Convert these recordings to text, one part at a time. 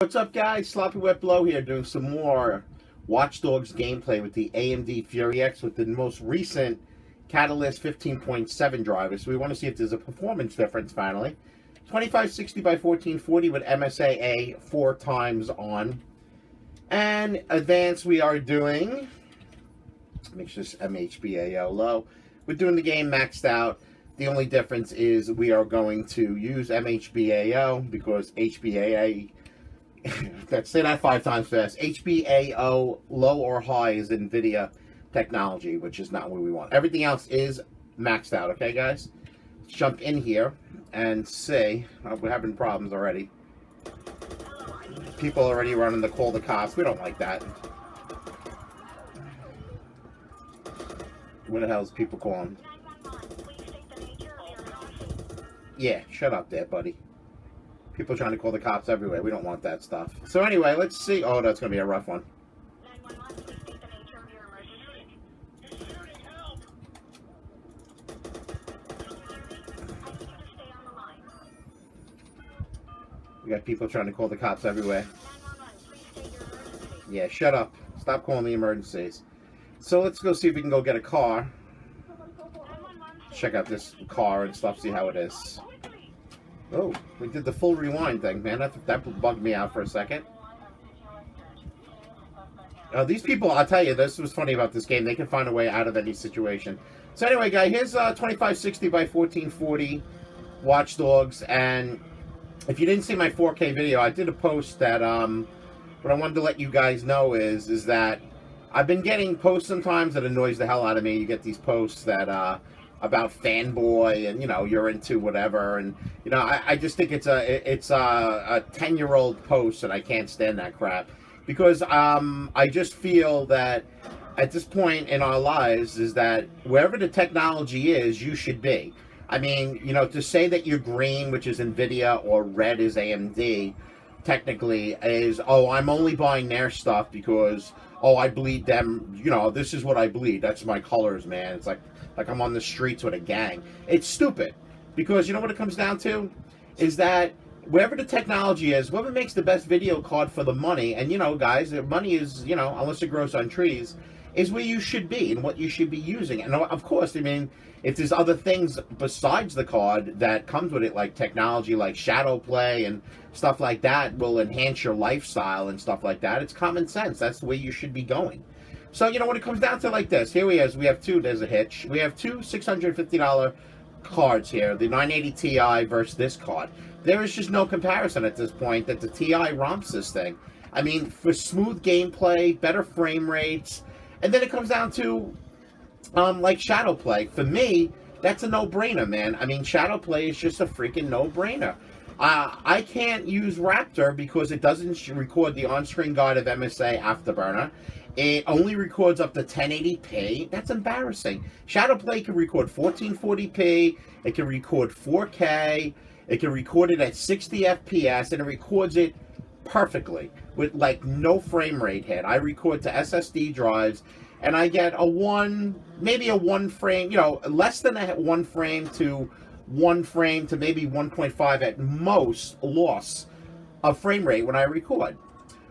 What's up, guys? Sloppy Wet Blow here, doing some more Watch Dogs gameplay with the AMD Fury X with the most recent Catalyst 15.7 driver. So we want to see if there's a performance difference finally. 2560 by 1440 with MHBAO 4 times on. And advanced, we are doing, make sure this MHBAO low. We're doing the game maxed out. The only difference is we are going to use MHBAO because HBAA, let's say that 5 times fast. HBAO low or high is NVIDIA technology, which is not what we want. Everything else is maxed out, okay, guys? Let's jump in here and see. We're having problems already. People already running to call the cops. We don't like that. What the hell is people calling? Yeah, shut up there, buddy. People trying to call the cops everywhere. We don't want that stuff. So anyway, let's see. Oh, that's going to be a rough one. We got people trying to call the cops everywhere. Yeah, shut up. Stop calling the emergencies. So let's go see if we can go get a car. Check out this car and stuff, see how it is. Oh, we did the full rewind thing, man. That bugged me out for a second. These people, I'll tell you, this was funny about this game. They can find a way out of any situation. So anyway, guys, here's 2560 by 1440 Watch Dogs. And if you didn't see my 4K video, I did a post that what I wanted to let you guys know is that I've been getting posts sometimes that annoys the hell out of me. You get these posts that about fanboy and, you know, you're into whatever, and, you know, I just think it's a 10-year-old post, and I can't stand that crap, because I just feel that at this point in our lives is that wherever the technology is, you should be. I mean, you know, to say that you're green, which is NVIDIA, or red is AMD, technically is, oh, I'm only buying their stuff because, oh, I bleed them, you know, this is what I bleed, that's my colors, man. It's like I'm on the streets with a gang. It's stupid, because you know what it comes down to is that wherever the technology is, whoever makes the best video card for the money, and you know, guys, money is, you know, unless it grows on trees, is where you should be and what you should be using. And of course, I mean, if there's other things besides the card that comes with it, like technology, like shadow play and stuff like that, will enhance your lifestyle and stuff like that, it's common sense. That's the way you should be going. So, you know, when it comes down to like this, here we have two, there's a hitch. We have two $650 cards here, the 980 Ti versus this card. There is just no comparison at this point that the Ti romps this thing. I mean, for smooth gameplay, better frame rates, and then it comes down to, like, shadow play. For me, that's a no-brainer, man. I mean, shadow play is just a freaking no-brainer. I can't use Raptor because it doesn't record the on-screen guide of MSA Afterburner. It only records up to 1080p. That's embarrassing. Shadowplay can record 1440p. It can record 4K. It can record it at 60 FPS, and it records it perfectly with like no frame rate hit. I record to SSD drives, and I get maybe a 1 frame, you know, less than a 1 frame to 1 frame to maybe 1.5 at most loss of frame rate when I record.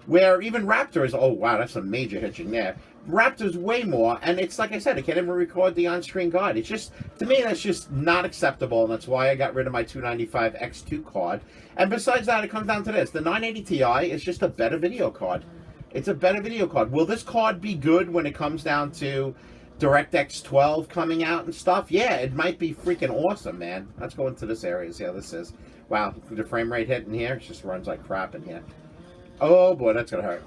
Where even Raptor is, oh wow, that's some major hitching there. Raptor's way more, and it's like I said, it can't even record the on-screen guide. It's just, to me, that's just not acceptable, and that's why I got rid of my 295X2 card. And besides that, it comes down to this. The 980 Ti is just a better video card. It's a better video card. Will this card be good when it comes down to DirectX 12 coming out and stuff? Yeah, it might be freaking awesome, man. Let's go into this area and see how this is. Wow, the frame rate hit in here, it just runs like crap in here. Oh boy, that's gonna hurt.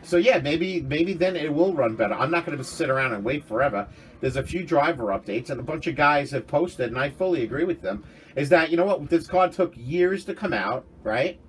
So yeah, maybe then it will run better. I'm not gonna sit around and wait forever. There's a few driver updates, and a bunch of guys have posted, and I fully agree with them, is that, you know what, this card took years to come out, right?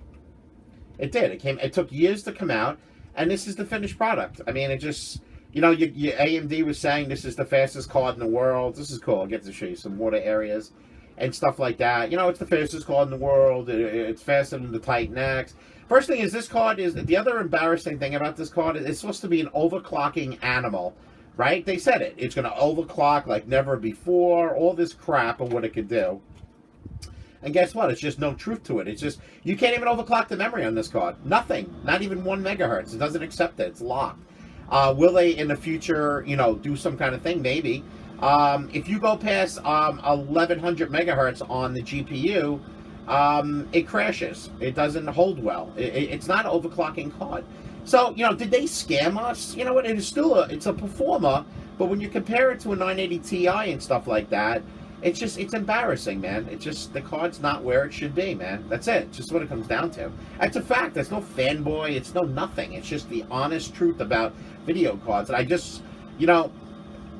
It did. It took years to come out, and this is the finished product. I mean, it just, you know, AMD was saying this is the fastest card in the world. This is cool. I'll get to show you some water areas and stuff like that. You know, it's the fastest card in the world. It's faster than the Titan X. First thing is, this card is, the other embarrassing thing about this card is it's supposed to be an overclocking animal, right? They said it. It's going to overclock like never before, all this crap of what it could do. And guess what? It's just no truth to it. It's just, you can't even overclock the memory on this card. Nothing. Not even 1 megahertz. It doesn't accept it. It's locked. Will they in the future, you know, do some kind of thing? Maybe. If you go past 1100 megahertz on the GPU, it crashes. It doesn't hold well. It's not an overclocking card. So, you know, did they scam us? You know what? It is still it's a performer, but when you compare it to a 980 Ti and stuff like that, it's just, it's embarrassing, man. It's just, the card's not where it should be, man. That's it. It's just what it comes down to. It's a fact. There's no fanboy. It's no nothing. It's just the honest truth about video cards. And I just, you know,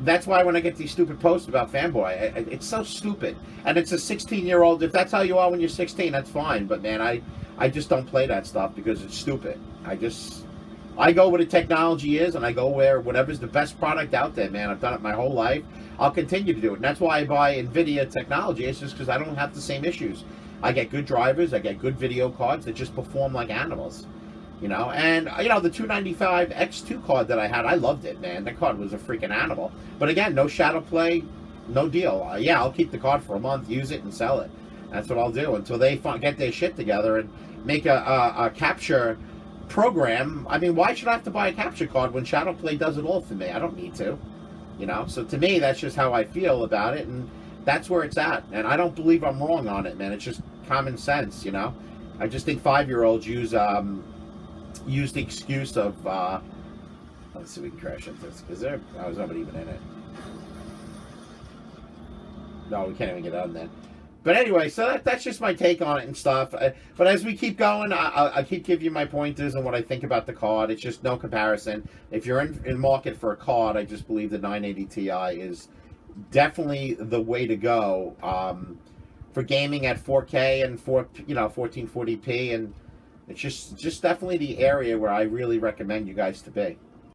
that's why when I get these stupid posts about fanboy, it's so stupid. And it's a 16-year-old. If that's how you are when you're 16, that's fine. But, man, I just don't play that stuff because it's stupid. I go where the technology is, and I go where whatever's the best product out there, man. I've done it my whole life. I'll continue to do it. And that's why I buy NVIDIA technology. It's just because I don't have the same issues. I get good drivers. I get good video cards that just perform like animals. You know, and, you know, the 295X2 card that I had, I loved it, man. That card was a freaking animal. But again, no shadow play, no deal. Yeah, I'll keep the card for a month, use it, and sell it. That's what I'll do until they get their shit together and make a capture program. I mean, why should I have to buy a capture card when shadow play does it all for me? I don't need to. You know, so to me, that's just how I feel about it, and that's where it's at. And I don't believe I'm wrong on it, man. It's just common sense, you know. I just think 5-year-olds use the excuse of let's see if we can crash into this. Is there? Oh, there's nobody even in it. No, we can't even get on there. But anyway, so that's just my take on it and stuff. But as we keep going, I keep giving you my pointers and what I think about the card. It's just no comparison. If you're in market for a card, I just believe the 980 Ti is definitely the way to go for gaming at 4K and 1440p, and it's just definitely the area where I really recommend you guys to be.